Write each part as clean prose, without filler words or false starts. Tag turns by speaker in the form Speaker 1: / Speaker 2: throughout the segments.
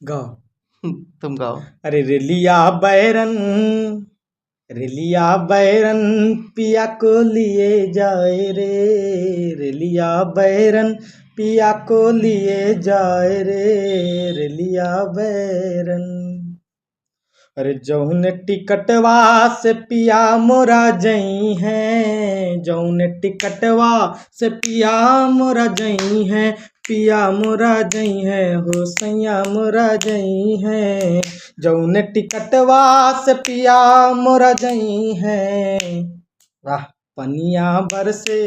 Speaker 1: गाओ।
Speaker 2: तुम गाओ।
Speaker 1: अरे रेलिया बैरन पिया को लिए जाए रे, रेलिया बैरन पिया को लिए जाए रे, रेलिया बैरन। अरे जौन टिकटवा से पिया मोरा जई है, जौन टिकटवा से पिया मोरा जई है, पिया मोरा जई है हो सैया मोरा जई है, जौन टिकटवा से पिया मोरा जई है। वाह। पनिया बरसे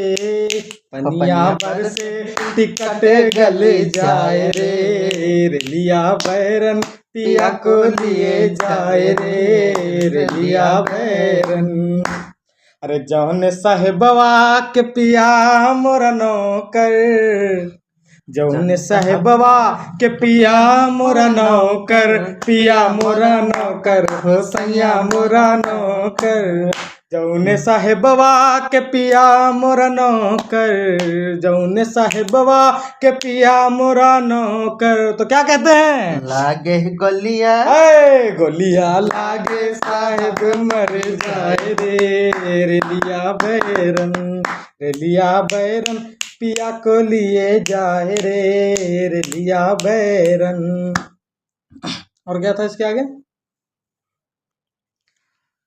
Speaker 1: पनिया बरसे टिकट गले जाए रे, रेलिया बैरन पिया को लिए जाए रे, रेलिया बैरन। अरे जौन साहेबवा के पिया मोरा नौकर, जौन साहेबवा के पिया मोरा नौकर, पिया मोरा नौकर हो सैया मोरा नौकर, जौन साहेबवा के पिया मोरा नौकर, जौन साहेबवा के पिया मोरा नौकर। तो क्या कहते हैं?
Speaker 2: लागे गोलिया,
Speaker 1: गोलिया लागे साहेब मर जाए रे, रेलिया बैरन, रेलिया बैरन पिया को लिए जाए रे, रेलिया बैरन। और क्या था इसके आगे?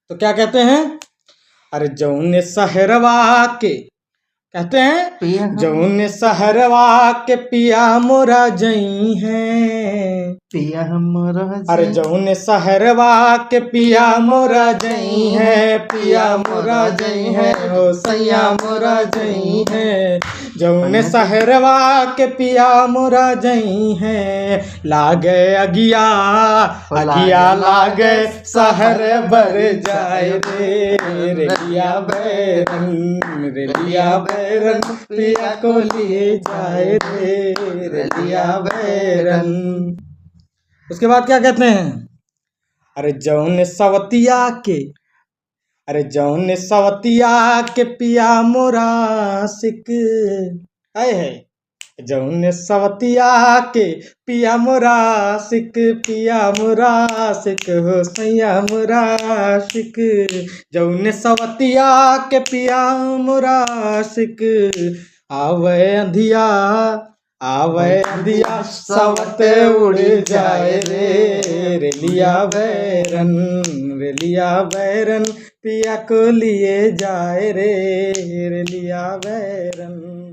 Speaker 1: तो क्या कहते हैं? अरे जौन सहरवा के कहते हैं, जौन सहरवा के पिया मोरा जई है,
Speaker 2: पिया मोरा।
Speaker 1: अरे जौन सहरवा के पिया मोरा जई है, पिया मोरा जई है हो सैया मोरा जई है, जौन सहरवा के पिया मोरा जई है, लागे अगिया अगिया लागे सहर बर जाए रे, रेलिया बैरन, रेलिया बैरन पिया को लिए जाए रे, रेलिया बैरन। उसके बाद क्या कहते हैं? अरे जौन सवतिया के, अरे जौन सवतिया के पिया मोरा सिक है, जौन सवतिया के पिया मोरा सिक, पिया मोरा सिक हो सैया मोरा सिक, जौन सवतिया के पिया मोरा सिक, आवे अंधिया आवे अंधिया सवत उड़ जाए रे, रेलिया बैरन, रेलिया बैरन पिया को लिए जाए रे, रेलिया बैरन।